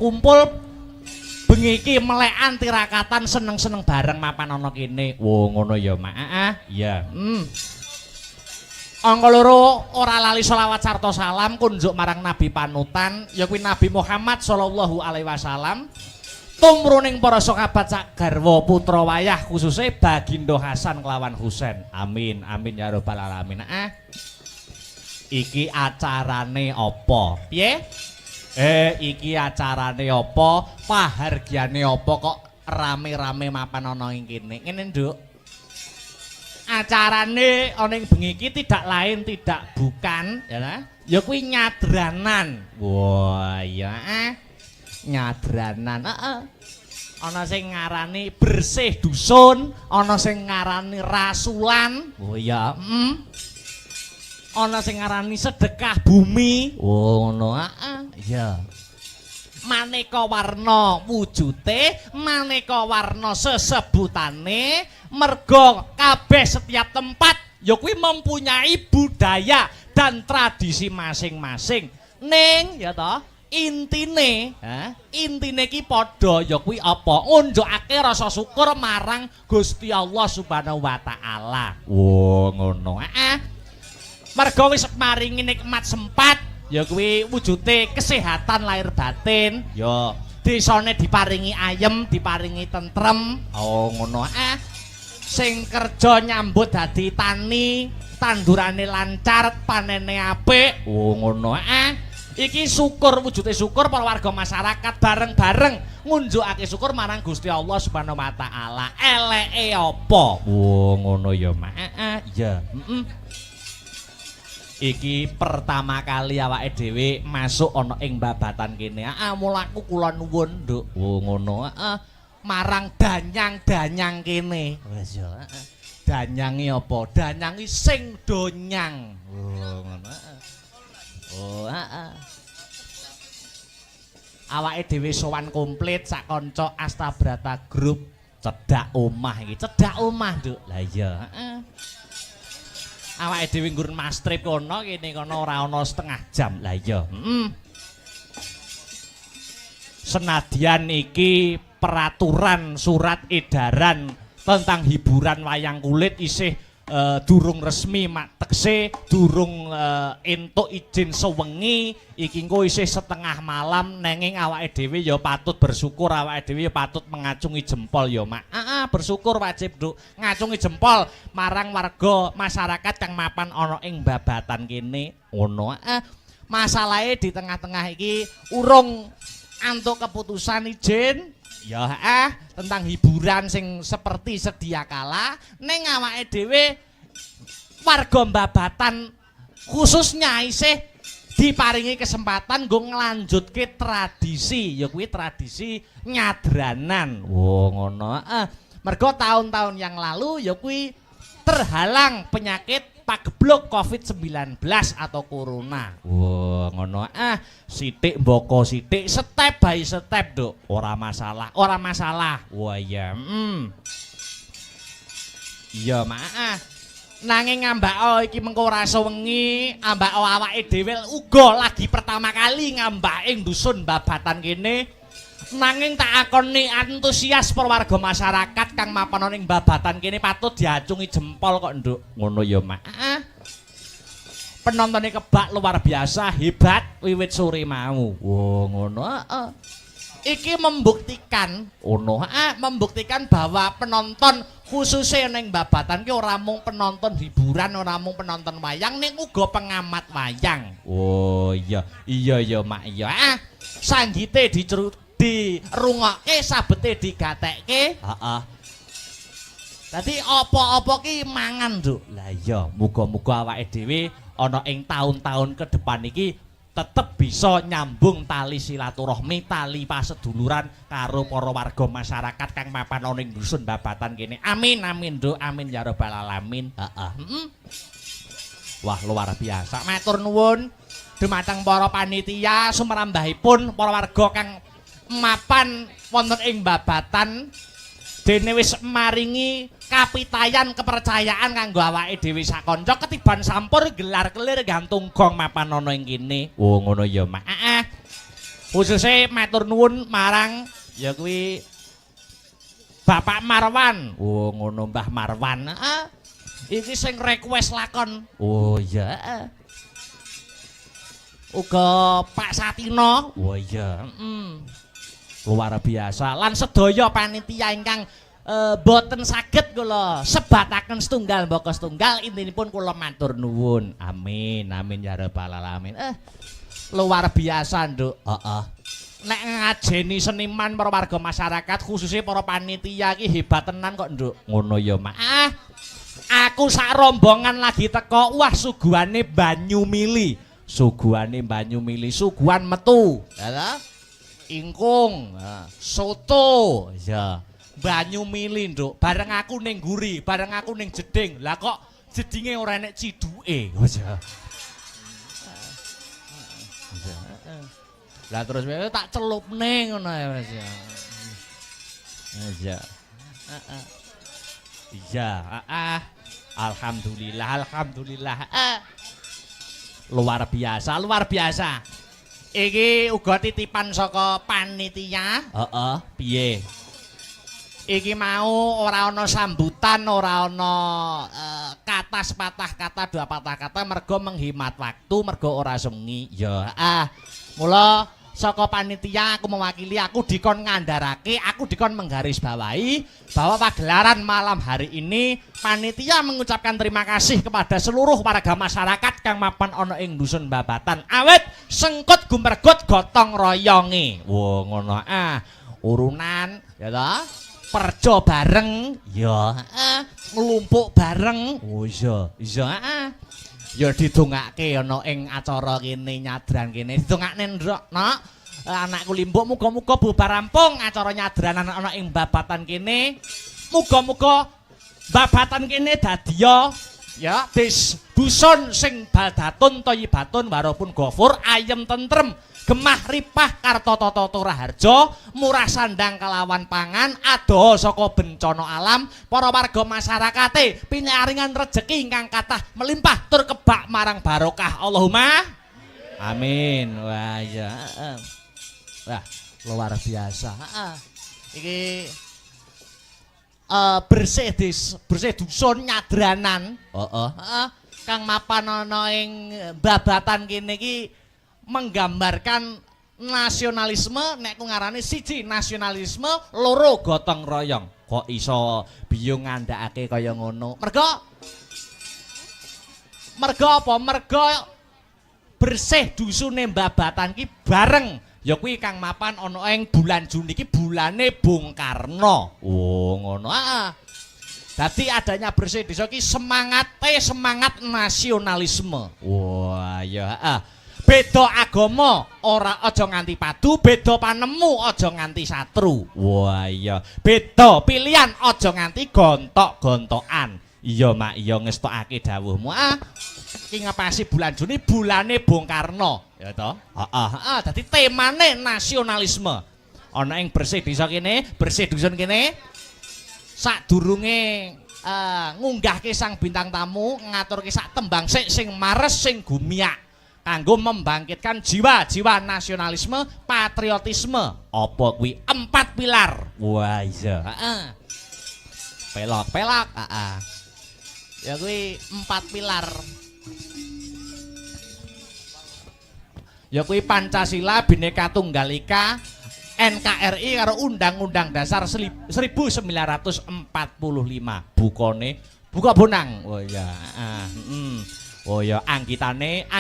kumpul bengi iki melekan tirakatan seneng-seneng bareng mapan ana kene. Wo ngono ya, Mak. Iya. Angka loro ora lali selawat sarta salam kunjuk marang Nabi panutan ya kuwi Nabi Muhammad sallallahu alaihi wasallam. Tumruning para sahabat sak garwa putra wayah khususnya Bagindo Hasan kelawan Husain. Amin amin ya rabbal alamin. Iki acarane apa? Piye? Iki acarane apa? Pahargyane apa kok rame-rame mapan ana ing kene? Ngene, Nduk. Acarane ana ing bengi iki tidak lain tidak bukan ya. Ya kuwi nyadranan. Wah, iya. Nyadranan. Ana sing ngarani bersih dusun, ana sing ngarani rasulan. Oh iya, ana sing ngarani sedekah bumi. Oh ngono, iya. Maneka warna wujute, maneka warna sesebutane, merga kabeh setiap tempat ya kuwi mempunyai budaya dan tradisi masing-masing. Ning ya toh intine iki padha ya kuwi apa? Ngunjukake rasa syukur marang Gusti Allah Subhanahu wa taala. Oh ngono. Merga wis maringi nikmat sempat ya kuwi wujute kesehatan lahir batin ya desane diparingi ayem diparingi tentrem. Oh ngono. Sing kerja nyambut dadi tani tandurane lancar panene apik. Oh ngono. Iki syukur wujute syukur para warga masyarakat bareng-bareng ngunjukake syukur marang Gusti Allah Subhanahu wa taala. Eleke apa? Oh ngono ya Mak. Iya. Iki pertama kali awake dhewe masuk ana ing babatan kene. Mulaku kula nuwun, Nduk. Oh ngono. Marang danyang-danyang kene. Wis ya. Danyangi apa? Danyangi sing donyang. Oh ngono. Oh awake dhewe sowan komplit sak kanca Astabrata Group cedak omah iki. Cedak omah, Nduk. Lah iya, awake dhewe nggur mastrip kono kene kono ora ana setengah jam. Lah iya. Senadyan iki peraturan surat edaran tentang hiburan wayang kulit isih durung resmi mak tekse durung entuk izin sewengi iki engko isih setengah malam nenging awake dhewe ya patut bersyukur awake dhewe ya patut mengacungi jempol ya Mak. Bersyukur wajib Nduk ngacungi jempol marang warga masyarakat kang mapan ana ing babatan kene ngono. Masalahe di tengah-tengah iki urung antuk keputusan izin ya tentang hiburan sing seperti sedia kala ning awake dhewe warga babatan khususnya isih diparingi kesempatan nggo nglanjutke tradisi ya kuwi tradisi nyadranan. Oh ngono. Mergo tahun-tahun yang lalu ya kuwi terhalang penyakit pagebluk COVID-19 atau corona. Wah, ngono. Sithik mboko sithik, step by step, Nduk. Ora masalah, ora masalah. Wah, iya. Iya, Mak. Nanging ngambak iki mengko ora sewengi, ambak awake dhewe uga lagi pertama kali ngambake dusun babatan kene. Nanging tak akoni antusias warga masyarakat kang mapan ning babatan kene patut diacungi jempol kok Nduk. Ngono ya Mak. Penontone kebak luar biasa hebat wiwit sore mau. Wah ngono. Iki membuktikan membuktikan bahwa penonton khususnya ning babatan ki ora mung penonton hiburan, ora mung penonton wayang ning uga pengamat wayang. Oh iya, iya ya Mak iya. Sanggite dirungokke sabete digatekke. Dadi apa-apa ki mangan, Nduk. Lah iya, muga-muga awake dhewe ana ing tahun-tahun ke depan iki tetep bisa nyambung tali silaturahmi, tali paseduluran karo para warga masyarakat kang mapan ana ing dusun babatan kene. Amin amin, Nduk. Amin ya rabbal alamin. Wah, luar biasa. Matur nuwun dumateng para panitia sumrambahipun para warga kang mapan wonten ing babatan dene wis maringi kapitayan kepercayaan kanggo awake dhewe sakanca ketiban sampur gelar kelir gantung gong mapan ana ing kene. Oh ngono ya Mak. Khususnya matur nuwun marang ya kuwi Bapak Marwan. Oh ngono Mbah Marwan. Iki sing request lakon. Oh iya. Uga Pak Satino. Oh iya. Luar biasa. Lan sedaya panitia ingkang boten saged kula sebataken setunggal mbaka setunggal intinipun kula matur nuwun. Amin. Amin ya rabbal alamin. Luar biasa, Nduk. Heeh. Nek ngajeni seniman para warga masyarakat khususnya para panitia iki hebat tenan kok, Nduk. Ngono ya, Mak. Aku sak rombongan lagi teko, wah suguhane banyu mili. Suguhane banyu mili, suguhan metu. Ya ingkung, soto, ya. Banyu mili, Nduk. Bareng aku ning guri, bareng aku ning jeding. Lah kok jedinge ora enek ciduke. Ya. Lah terus tak celupne ngono ya Mas. Ya. Iya, alhamdulillah. Luar biasa. Iki uga titipan saka panitia. Heeh, piye? Iki mau ora ana sambutan, ora ana kata sepatah kata, dua patah kata mergo menghemat waktu, mergo ora sengi. Ya, mula saka panitia aku mewakili, aku dikon ngandharake, aku dikon menggarisbawahi bahwa pagelaran malam hari ini panitia mengucapkan terima kasih kepada seluruh warga masyarakat kang mapan ana ing dusun Babatan. Awit sengkut gumergut gotong royonge. Wo ngono urunan ya ta? Perjo bareng ya nglumpuk bareng. Oh iya. Ya didongake ana ing acara kene nyadran kene didongakne ndrok nok anakku limbuk muga-muga bubar rampung acara nyadranan ana ing Babatan kene muga-muga Babatan kene dadiya ya dusun sing baldatun thayyibatun warapun ghafur ayem tentrem gemah ripah karta tata turaharja murah sandang kelawan pangan adoh saka bencana alam para warga masyarakate pinyaringan rejeki ingkang kathah melimpah tur kebak marang barokah Allahumma amin. Wah ya wah luar biasa. Iki bersih dusun nyadranan kang mapan ana ing Babatan kene iki menggambarkan nasionalisme, nek ku ngarane siji nasionalisme, loro gotong royong. Kok iso biyung ngandhakake kaya ngono? Mergo apa? Mergo bersih dusune Babatan ki bareng ya kuwi kang mapan ana ing bulan Juni ki bulane Bung Karno. Oh ngono. Dadi adanya bersih desa ki semangat nasionalisme. Wah ya beda agama ora aja nganti padu, beda panemu aja nganti satru. Wah iya, beda pilihan aja nganti gontok-gontokan. Iya Mak, iya ngestokake dawuhmu. Iki ngepasi bulan Juni bulane Bung Karno, ya to? Dadi temane nasionalisme. Ana ing bersih desa kene, bersih dusun kene. Sadurunge ngunggahke sang bintang tamu, ngaturke sak tembang sing mares sing gumiak. Kanggo membangkitkan jiwa-jiwa nasionalisme, patriotisme. Apa kuwi 4 pilar. Wah iya. Pelok. Ya kuwi 4 pilar. Ya kuwi Pancasila, Bhinneka Tunggal Ika, NKRI karo Undang-Undang Dasar 1945. Buka bonang. Oh iya. Oh ya anggitane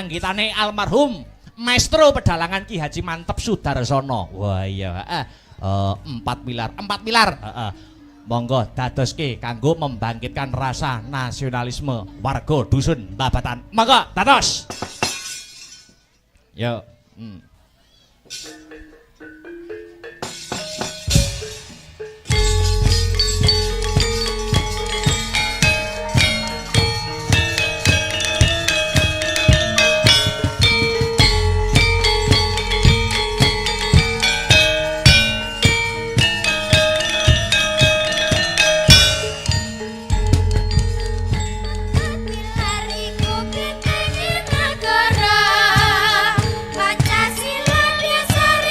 almarhum Maestro Pedalangan Ki Haji Mantep Sudarsono. Wah iya 4 pilar. Monggo dadoske kanggo membangkitkan rasa nasionalisme warga dusun Babatan. Monggo dados. Yo. Pancasila dasar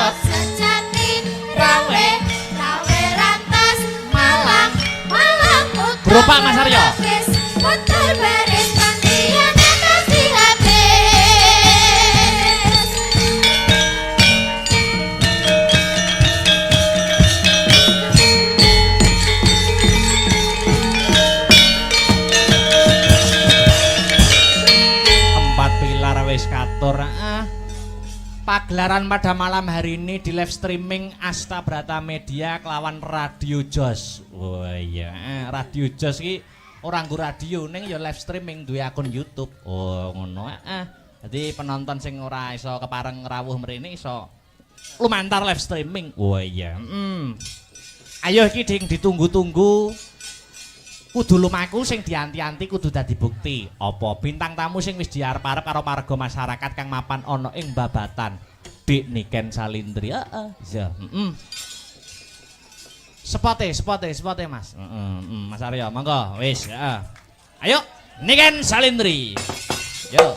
Pondok sejati rawe rawe rantas Malang Malang putar Geropak Mas Aryo. putar baris kandian atas di habis Empat pilar wis katur. Pagelaran pada malam hari ini di live streaming Asta Brata Media kelawan Radio Jos. Oh iya, Radio Jos ki orang nggo radio ning ya live streaming duwe akun YouTube. Oh ngono. Jadi penonton sing ora iso kepareng rawuh mrene iso lumantar live streaming. Oh iya. Ayo iki ding ditunggu-tunggu. Kudu lumaku sing dianti-anti kudu dadi bukti. Apa bintang tamu sing wis diarep-arep karo marga masyarakat kang mapan ana ing babatan Dik Niken Salindri. Heeh. Ya, Spote Mas. Mas Aryo, monggo wis, heeh. Ayo, Niken Salindri. Yo.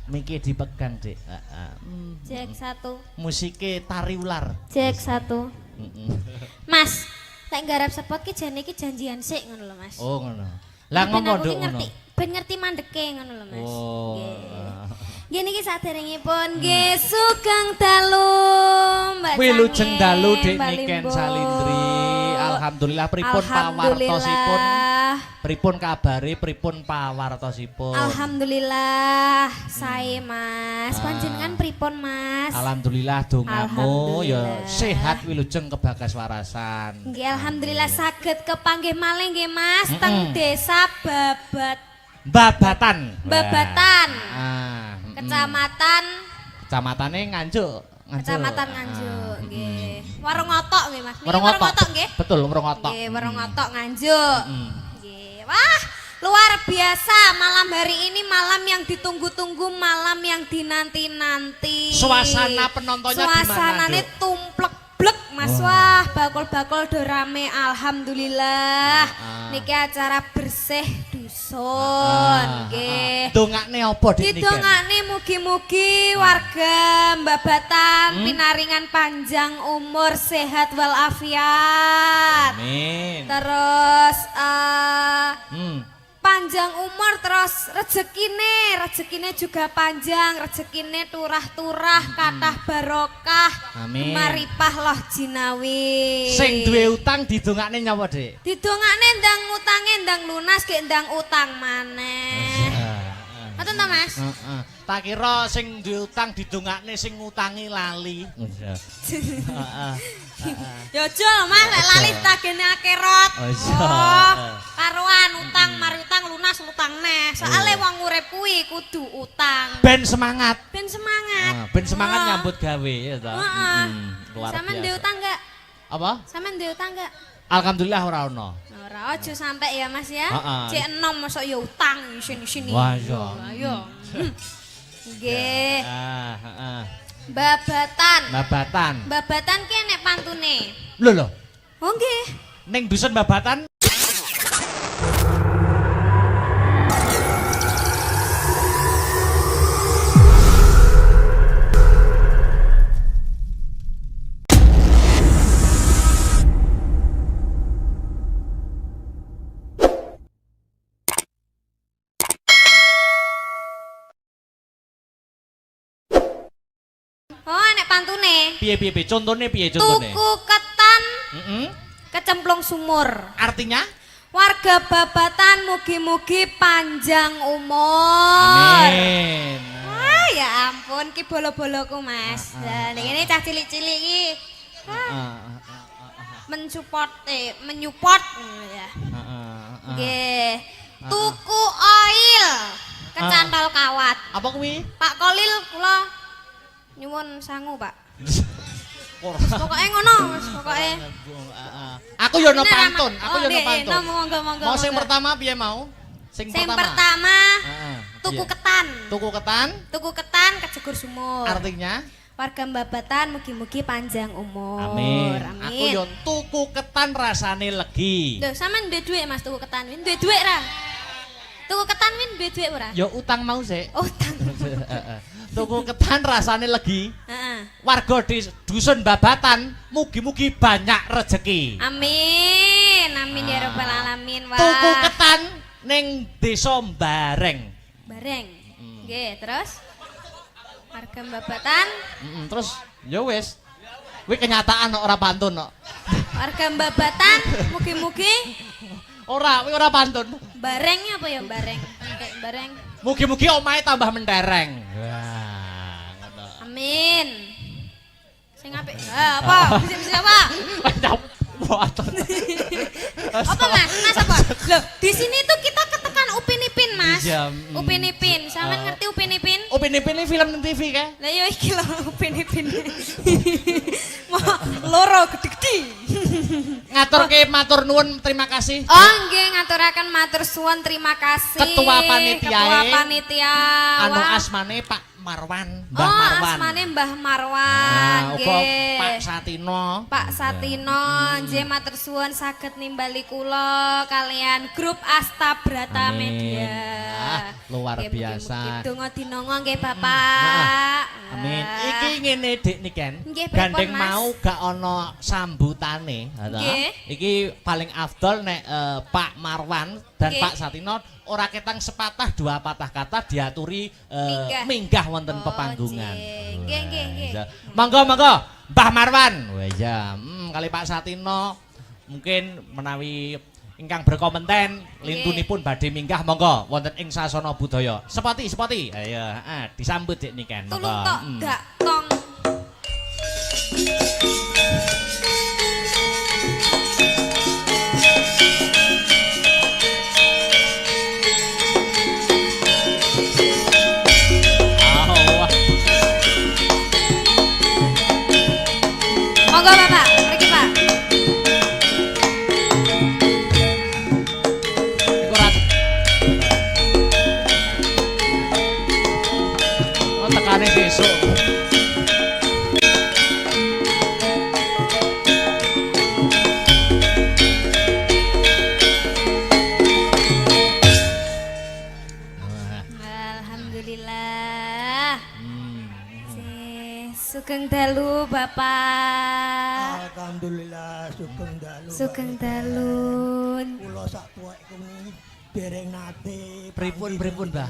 Miki dipegang, Dik. Cek 1 Musike tari ular. Cek 1 Mas, lek nggarap spot ki jane iki janjian sik ngono lho Mas. Oh ngono. Lah ngono nduk ngono. Ben ngerti mandeke ngono lho Mas. Oh. Nggih niki saderengipun nggih sugeng dalu Mbak Wilujeng Cange, dalu Dik Mbak Niken Limbo. Salindri. Alhamdulillah pripun pawartosipun? Pripun kabare, pripun pawartosipun? Alhamdulillah sae Mas. Panjenengan pripun Mas? Alhamdulillah dongamu ya Alhamdulillah. sehat wilujeng kebagas warasan. Nggih alhamdulillah saged kepanggih malih nggih Mas teng Desa Babatan. Babatan. Kecamatan. Kecamatan Kecamatane Nganjuk. Kecamatan Nganjuk nggih. Warung Otok nggih Mas. Niki Warung Warung Otok. Otok nggih. Betul, Warung Otok. Nggih, Warung Otok Nganjuk. Nggih. Wah, luar biasa malam hari ini malam yang ditunggu-tunggu, malam yang dinanti-nanti. Suasana penontonnya gimana? Suasanane tumplek-blek Mas. Wah, bakul-bakul do rame alhamdulillah. Niki acara bersih dusun nggih. Dongakne apa Dik Niken? Didongakne mugi-mugi warga Babatan pinaringan panjang umur sehat walafiat. Amin. Terus panjang umur terus rezekine juga panjang, rezekine turah-turah, kathah barokah. Amin. Maripah loh jinawi. Sing duwe utang didongakne nyapa, Dik? Didongakne ndang utange ndang lunas ge ndang utang maneh. Ngoten to Mas? Heeh. Tak kira sing duwe utang didongakne sing ngutangi lali. Heeh. Ya aja lho Mas, lek lali tagene akhirat. Oh, karuan utang mari utang lunas utang neh. Soale wong urip kuwi kudu utang. Ben semangat. Ben semangat. Ben semangat nyambut gawe ya to. Luar biasa. Sampeyan duwe utang enggak? Apa? Sampeyan duwe utang enggak? Alhamdulillah ora ono. Ora aja sampe ya Mas ya. Heeh. Cek enom mosok ya utang sini-sini. Wah, iya. Ayo. Nggih. Heeh. Babatan. Babatan. Babatan ki enek pantune. Lho. Oh nggih. Ning dusun Babatan Oh, enek pantune. piye? Contone piye contone? Tuku ketan Heeh. kecemplung sumur. Artinya? Warga Babatan mugi-mugi panjang umur. Amin. Wah, ya ampun ki bolo-boloku Mas. Lah ini cah cilik-cilik iki. Mensupport menyupport ya. Nggih. Tuku oil. kecantol kawat. Apa kuwi? Pak Kolil kula nyuwun sangu, Pak. Ora. Pokoknya ngono, wis pokoke. Aku yo no pantun, aku yo no pantun. Monggo. Mau sing pertama piye mau? Sing pertama tuku Iya. ketan. Tuku ketan Tuku ketan kejegur sumur. artinya Warga Babatan mugi-mugi panjang umur. amin. Aku yo tuku ketan rasane legi. Lho, sampean duwe dhuwit Mas tuku ketan win? Duwe dhuwit ra? Tuku ketan win duwe dhuwit ora? Yo utang mau sik. Utang. Tuku ketan rasane legi. Heeh. Warga di dusun Babatan mugi-mugi banyak rezeki. Amin. Amin ya rabbal alamin. Wah. Tuku ketan ning desa Bareng. Bareng. Nggih, terus warga Babatan, Terus ya wis. Kuwi kenyataan kok ora pantun kok. warga Babatan mugi-mugi Ora, kuwi ora pantun. barengnya apa ya bareng? Kayak bareng. Mugi-mugi omahe tambah mentereng. Wah, ngono. Amin. Sing apik. Apa? Bisa apa? Apa Mas? Mas apa? Loh, di sini tuh kita ketekan Upin Ipin, Mas. Iya, Upin Ipin. Sampean ngerti Upin Ipin? Upin Ipin ini film TV kae. Lah yo iki lho Upin Ipin. Mau loro gede-gede. Ngaturke matur nuwun terima kasih. Oh nggih ngaturaken matur suwun terima kasih. Ketua panitia. Ketua panitia. Anu Wah. asmane Pak Marwan, Mbah Oh Marwan. asmane Mbah Marwan. Nah, uga Nggih. Pak Satino. Pak Satino, nggih matur suwun saged nimbali kula kalian grup Astabrata Amin. Media. Ah, luar Nggih, biasa. mugi-mugi donga dinonga nggih Bapak. Amin. Ah. Iki ngene Dik Niken. Nggih, pripun, Gandeng Mas? mau gak ono sambutane, ngono. Nggih. Iki paling afdol nek Pak Marwan dan Nggih. Pak Satino ora ketang sepatah dua patah kata diaturi Minggah. wonten Oh, pepanggungan. nggih, nggih, nggih. Iya. Monggo Mbah Marwan. Wah iya, kali Pak Satino mungkin menawi ingkang berkompeten lintunipun badhe minggah monggo wonten ing sasana budaya. Sepati. Ayo, disambut Dik Niken. Tulung tok gak tong. Monggo Bapak, pergi Pak. Iku rat. Oh, tekane besok. Alhamdulillah. Sugeng dalu Bapak. Alhamdulillah sugeng dalu. Sugeng dalun. Kula sak tuwekku dereng nate. Pripun, Mbah?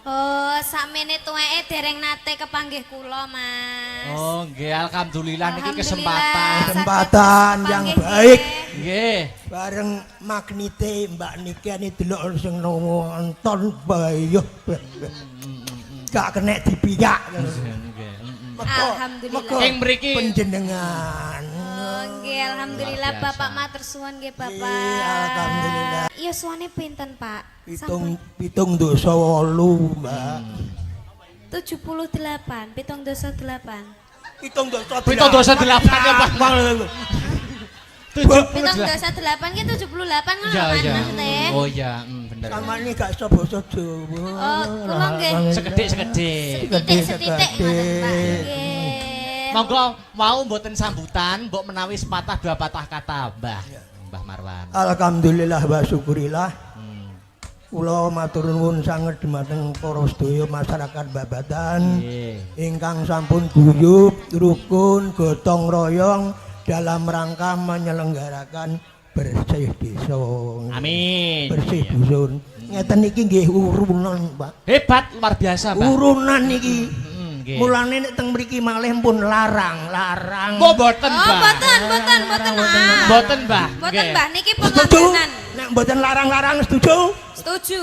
Oh, sakmene tuweke dereng nate kepanggih kula, Mas. Oh, nggih alhamdulillah niki Alhamdulillah. kesempatan. Kesempatan yang Kepanggih baik. nggih. Nggih. Bareng magnite Mbak Niki ani delok sing nonton bayo. Gak kena dipiyak. Alhamdulillah. Ing mriki Panjenengan. Oh, nggih alhamdulillah Luar biasa. Bapak matur suwun nggih Bapak. Iya, alhamdulillah. Iya suwane pinten, Pak? Pitung dosa 8, Mbak. 78, 78. Pitung dosa 78 ya, Pak. 78 ki 78 ngono Iya, kan iya. maksudnya. Oh iya, bener. Samane gak iso basa Jawa. Oh, kula nggih. Sekedhik. Setitik ngoten, Pak. Nggih. Monggo mau mboten sambutan, mbok menawi sepatah dua patah kata, Mbah Marwan. Alhamdulillah wa syukurillah. Kula matur nuwun sanget dhumateng para sedaya masyarakat Babatan Nggih. ingkang sampun guyub, rukun, gotong royong dalam rangka menyelenggarakan bersih desa. Amin. Bersih dusun. Ngeten iki nggih urunan, Pak. Hebat, luar biasa, Mbah. Urunan iki. Nggih. Mulane nek teng mriki malih pun larang. Kok boten, Oh, Mbah? boten. Boten, Mbah. Boten, Nggih. Mbah, niki Setuju? pengorbanan. Nek mboten larang-larang setuju? Setuju.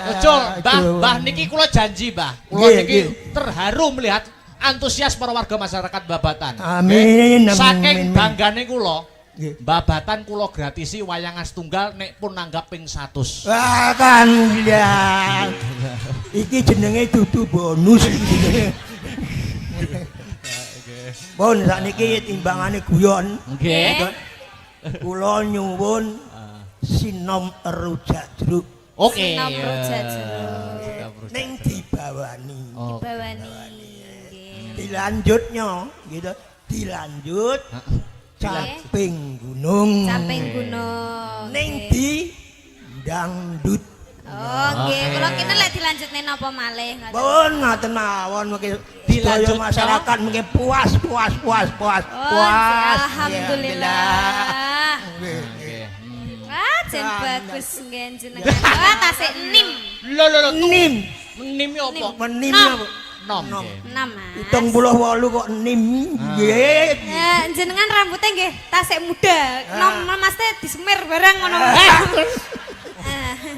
Betul, Mbah niki kula janji, Mbah. Kula Nggih, niki nggih. terharu melihat antusias para warga masyarakat Babatan. Amin, Nggih. amin, Saking amin. banggane kula Nggih. Babatan kula gratisi wayangan setunggal nek pun nanggap ping 100. Wah kan ya. Iki jenenge dudu bonus. Pun sakniki timbangane guyon. Nggih. Kula nyuwun sinom rujak jeruk. Oke. Sinom rujak jeruk. Ning dibawani. Dibawani. Nggih. Dilanjutnya gitu. Dilanjut caping gunung. Caping gunung. Ning di dangdut. Oh, nggih. Kula kene lek dilanjutne napa malih ngoten. Pun ngoten mawon mengke Dilanjut, sedaya masyarakat mengke puas. Alhamdulillah. Nggih. Wah, jen bagus nggih jenengan. Wah, tasik nim. Lho Nim. nim yo apa? Menim Nom. apa? Nom. Nom. Nggih. 6, Mas. 78 kok nim. Nggih. Ya, jenengan rambutnya nggih tasik muda. Nom Mas teh disemir bareng ngono.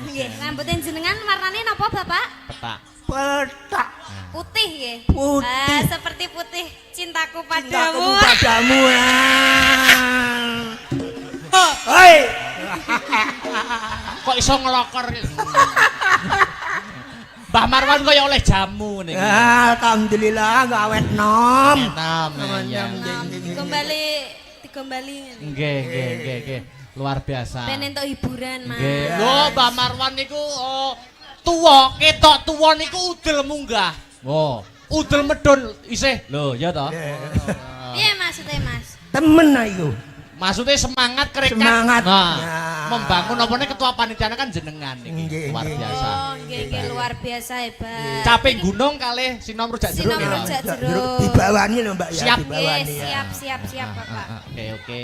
Nggih, rambutnya jenengan warnane napa, Bapak? Petak. Petak. Putih nggih. Putih. Seperti putih cintaku Cintaku padamu. padamu. Hei. Kok iso ngelokor? Mbah Marwan kaya oleh jamu niki. Alhamdulillah gawet nom. Enom. Iya. Kembali digombali. Nggih. Luar biasa. Ben entuk hiburan, Mas. Nggih. Lho, Mbah Marwan niku tuwa, ketok tuwa niku udel munggah. Oh, udel medun isih. Lho, ya toh? Piye maksudnya, Mas? Temen ayo. Maksudnya semangat kerekat. Semangat. Nah, Ya. membangun apa nih ketua panitiane kan jenengan niki. Nggih, Luar nggih. biasa. Oh, nggih luar biasa hebat. Caping gunung kalih sinom rujak jeruk. Sinom ya, Pak? rujak jeruk. Dibawani lho Mbak ya, Siap. dibawani Nggih, ya. siap, Bapak. Oke.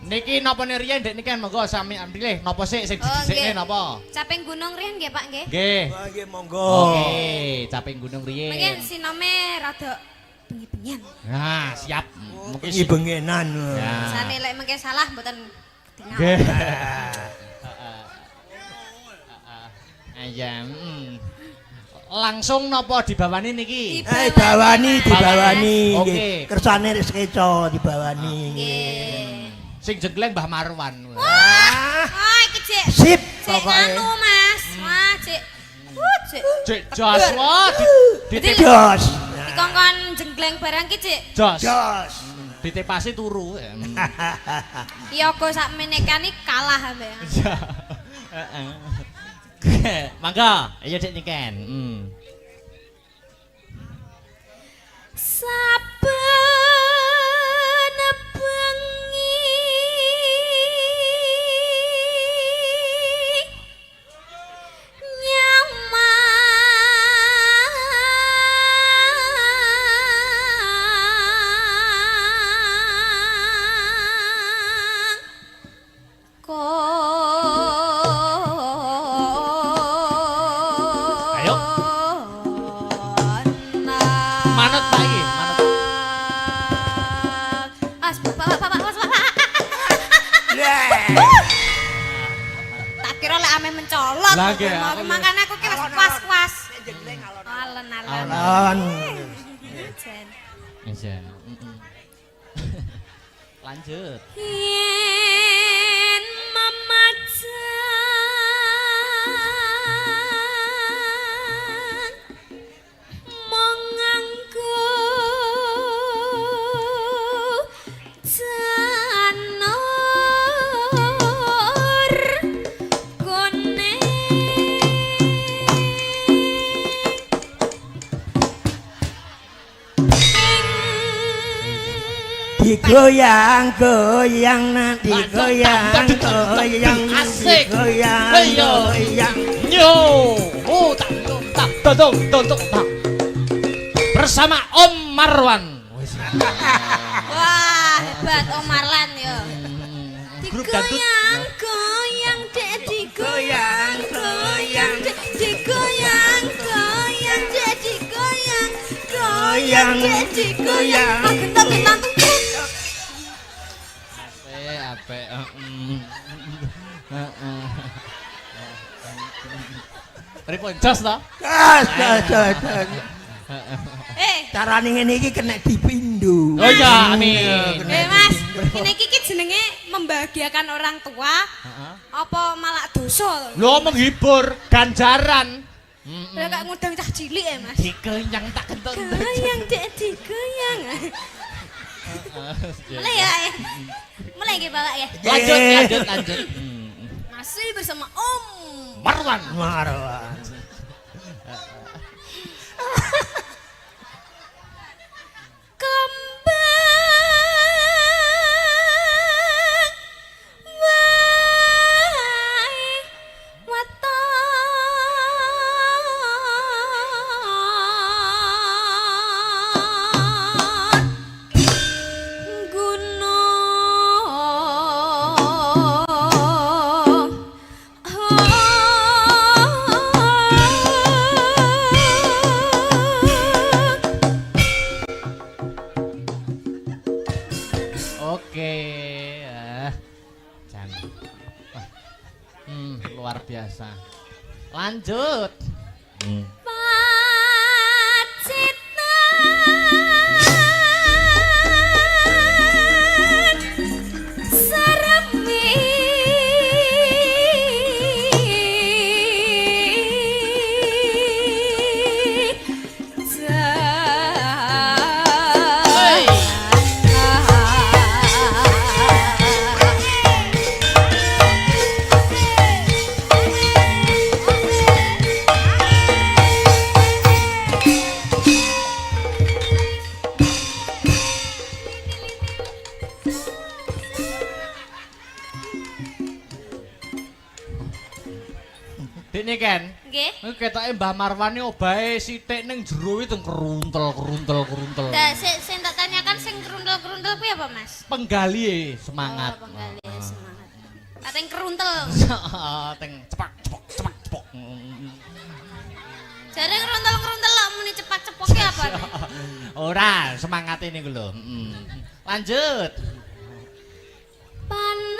Niki napa riyen ndek niki monggo sami ambilih napa sik sing Oh, didhisikne nggih. napa? Caping gunung riyen nggih, Pak nggih. Nggih. Wah, nggih monggo. Oke, caping gunung riyen. Mungkin sinome rada bengi-bengian. Nah, siap. Mungkin Iki bengenan. Ya. Sane lek mengke salah mboten ketingal. Nggih. Aja. Langsung napa dibawani niki? Dibawani. Oke. Nggih. Kersane wis keco dibawani. Nggih. Sing jenggleng Mbah Marwan. Ah, Oh, iki Cik. sip Cik pokoke. anu, Mas. Wah, Cik. Cik. Cek jos wae Jadi- Jos. Dikongkon jenggleng barang ki, Cik. jos. Jos. Ditepasi turu. Ya go sak menekani kalah ambek. Mangga, ayo Cek nyiken. Saben bengi Ayo. Manut Pak iki, manut. Tak kira lek ame mencolot. Lah, nggih, aku- Makane aku ki wis kuas-kuas. Alon-alon. Alon. Jen. Iya. Lanjut. Yen mamajan monganggo janur kuning Digoyang-goyang nanti goyang Asik. digoyang. Yo, tak dodong tak. Bersama Om Marwan. Wah, hebat Om Marlan yo. Grup dangdut. Digoyang, dek digoyang, goyang, dek digoyang, goyang, dek digoyang, goyang, dek digoyang. Gentang-gentang. Ape. Pripun jos to? Gas. Carane ngene iki kena dipindho. Oh iya, amin. Mas, Ini iki jenenge membahagiakan orang tua. Apa malah dosa? Lho menghibur ganjaran. Lah kok ngundang cah cilik ya, Mas. Dikenyang tak kentut. Goyang dek digoyang. Mulai ya. Mulai nggih Bapak ya. Lanjut. Masih bersama Om Marwan. Kembang wae waton gunung Oke. Jangan. Wah. Luar biasa. Lanjut. Pacitan saremi Dik nih kan. nggih. Ini ketoknya Mbah Marwan ini obahe sithik ning jero itu keruntel. Nah, sing tak tanyakan sing keruntel-keruntel kuwi apa, Mas? Penggali semangat. Oh, penggali semangat. Kateng keruntel. Teng cepak. Jare keruntel-keruntel lak muni cepak-cepoke apa? Ora, semangat ini lho. Lanjut. Panas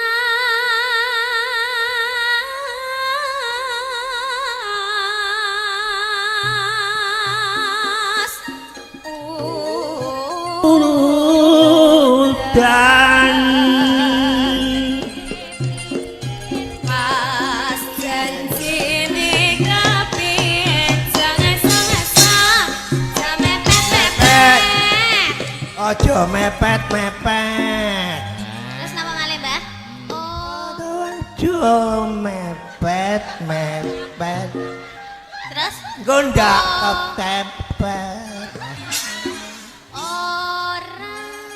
Dan pas janjine kapit jangan mepet-mepet. aja mepet-mepet. Terus napa malih, Mbah? Oh, Aja mepet-mepet. terus Gondak ketepet. orang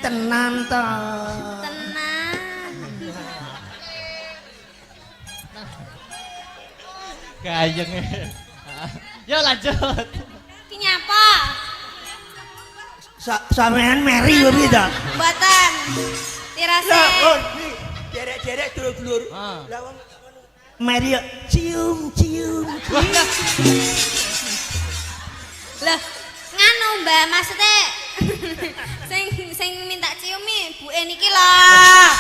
Tenan to. tenang. Gayeng. Yo lanjut. Ki nyapa? Sampean meri yo beda. Mboten. Tirase. Lah, kon derek-derek dulur-dulur. Ah. Lah wong meri yo cium. Lah, nganu Mbak, maksudnya sing minta ciumi buke niki lah.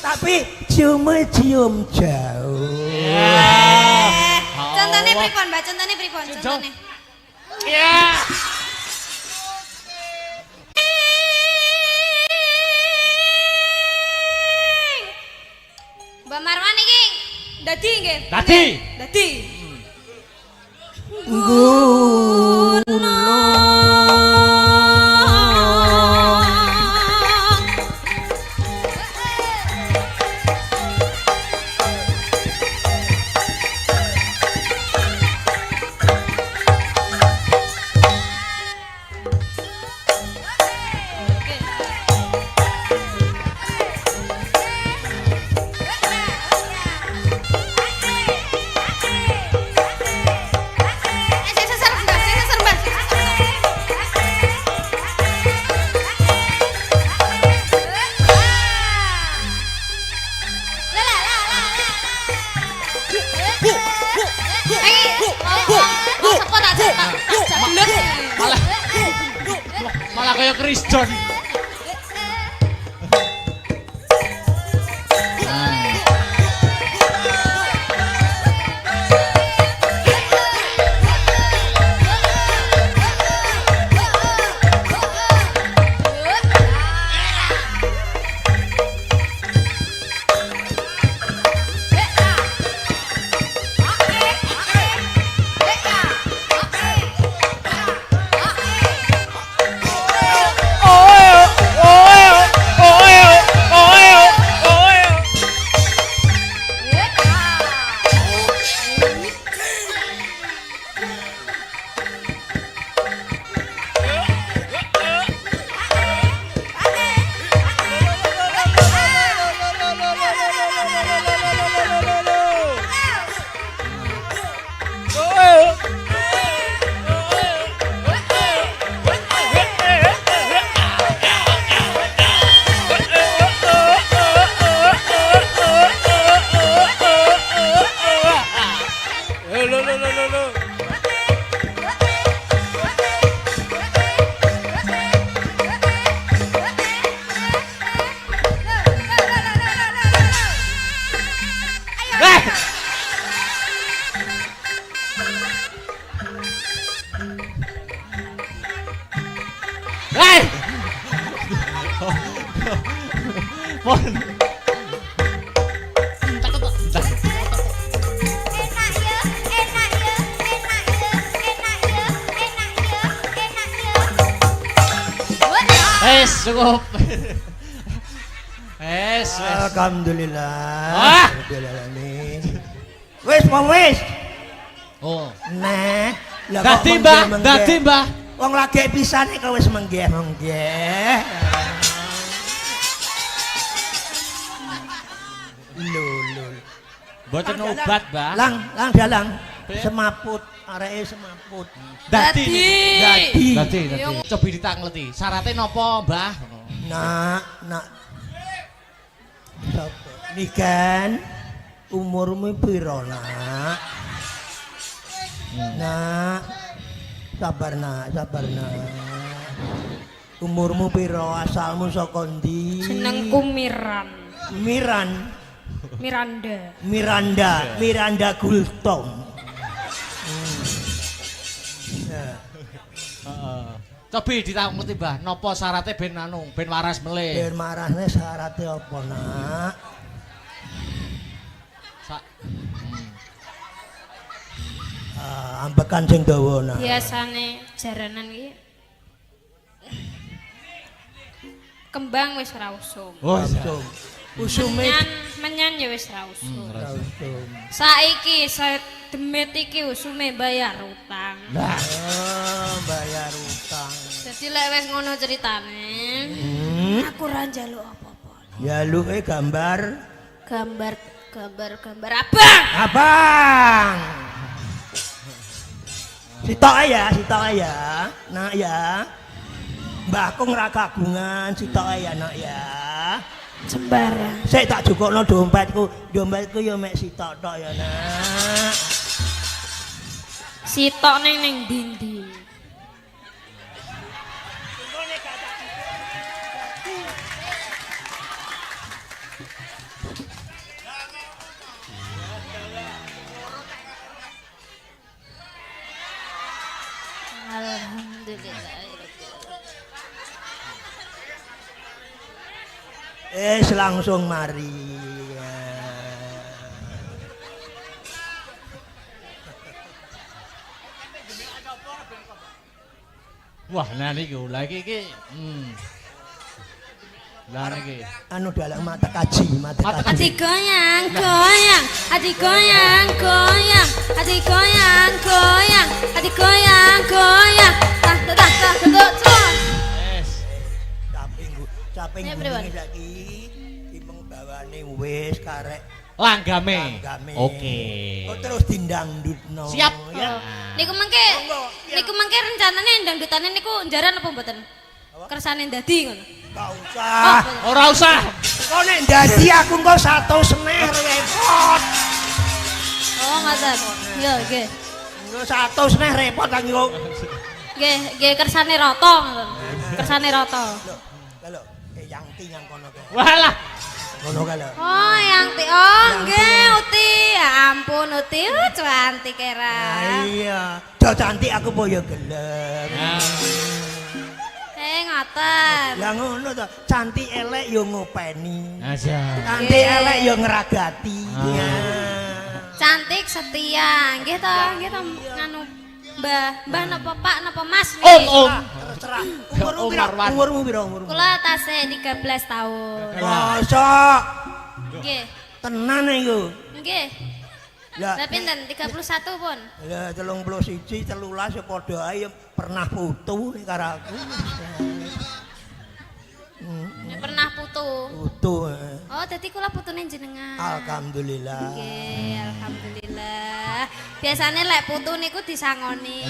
Tapi cium jauh. Contohnya pripun, Mbak? Contohnya pripun? Contohnya. Ya. Mbak Marwan iki dadi nggih. Dadi. Dadi. Malah kayak Chris John. Pun. Cukup. Alhamdulillah. Ah. Alhamdulillah nih. Wis, wis. Oh. Nah, lah kok Dadi, Mbah, menggeh-menggeh. dadi, Mbah. Wong lagi pisane kok wis menggeh-menggeh. Lho. Mboten obat, Mbah. Lang dalang. Semaput, areke semaput. Dadi. Dadi. Coba ditangleti. Syaratnya napa, Mbah? Nak. Sapa? Nikan umurmu piro, Nak? Nak. Sabar, Nak. Umurmu piro? Asalmu saka ndi? Jenengku Miran. Miranda Gultom. Coba ditangleti, Mbah. Napa syaratnya ben waras melih? Ben marahne syaratnya apa, Nak? Ambekan sing dawa, Nak. Biasane jaranan iki kembang wis ora usum. Oh, Usume Menyan ya wis ora usum. usum. Saiki demit iki usume bayar utang. Lah, Bayar utang. Dadi lek wis ngono ceritane, aku ora njaluk apa-apa. Jaluke gambar Gambar abang. abang. Sitok ya. Nak ya. Mbahku ora kagungan, sitok ya, Nak ya. Sembarang. Sik tak jukukno dompetku. Dompetku ya mek sitok tok ya, Nak. Sitok ning ndi? Alhamdulillah. Langsung mari. wah, nah niku lagi iki. Lah niki. Anu dalang mata kaji. Ati goyang. Ati goyang. Tak geduk. Wes. Caping gunung lagi. Timeng bawane wis karek Langgame. Oke. Kok terus dindangdutno. Siap. Ya. Niku mengke rencanane ndangdutane niku njaran apa mboten? Kersane ndadi ngono. Gak usah. Ora usah. Kok nek ndadi aku engko 100 repot. Oh, ngoten. Yo, nggih. Engko 100 repot aku kok. Nggih kersane rata ngoten. Kersane rata. Lho, yang tinyang kono ke. Walah. Kono ka lho. Oh, yang ti. Oh, nggih, Uti. Ya ampun, Uti. Cantik era. Iya, do cantik aku po ya gelem. Ngoten. Lah ngono to, cantik elek yo ngopeni. Aja. Cantik elek yo ngeragati. Ya. Cantik setia. Nggih to, nganu Mbah napa Pak napa Mas? Om. Terserah. Umurmu piro? Kula tasih 13 tahun. Mosok. Nggih. Tenan iku. Nggih. Lah Lah pinten? 31 pun. lah 31 13 ya padha ae pernah putu nek karo aku. Ya pernah putu. Putu. Oh, dadi kula putune jenengan. Alhamdulillah. Nggih, alhamdulillah. Biasane lek putu niku disangoni.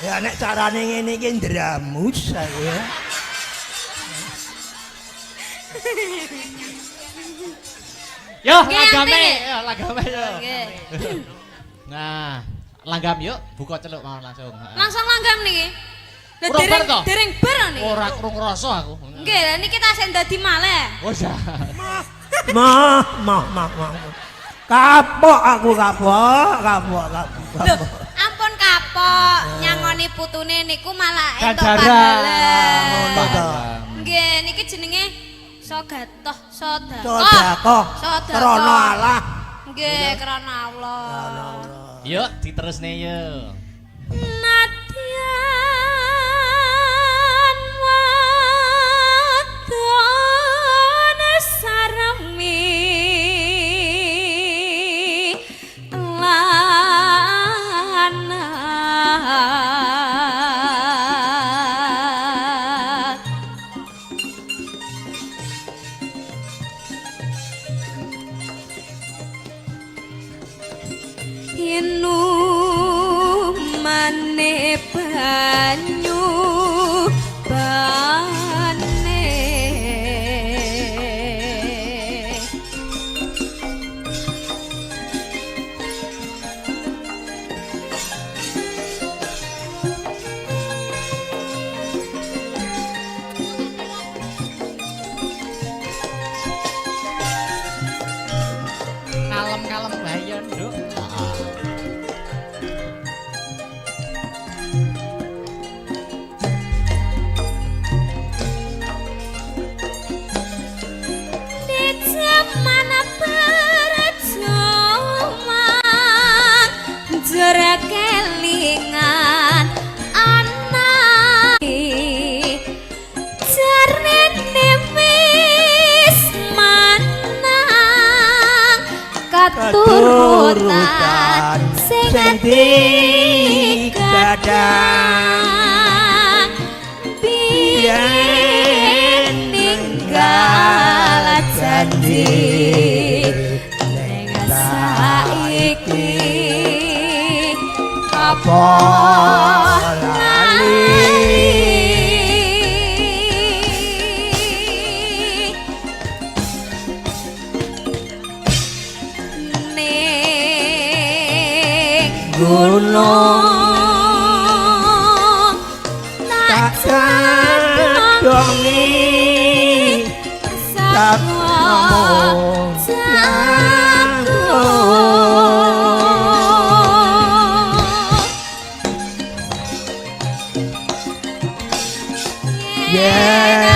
Ya nek carane ngene iki ndramus aku ya. Yo, Nggih, lagame. nggih. Yo, lagame yo. Nggih. Nah, langgam yuk, buka celuk mau langsung. Langsung langgam niki. Lah Urung bar to? dereng bar niki. Ora krung rasa aku. Nggih, lah niki tasih dadi malih. Oh ya. Mah. Kapok aku kapok. Lho, ampun kapok, nyangoni putune niku malah entuk Ganjaran. Ngono to. Nggih, niki jenenge Sogatoh, Sedekah krana Allah. Nggih, krana Allah. Yuk, diterusne yuk. Nadyan wadon saremi lanang inumane banyu bane Kalem-kalem bayon, Nduk. di zaman perjuangan jarak kelingan anak jarene wis manang katurutan sing digadang biyen ninggal janji ning saiki apa ning gunung tak Dongi Samu Yeah.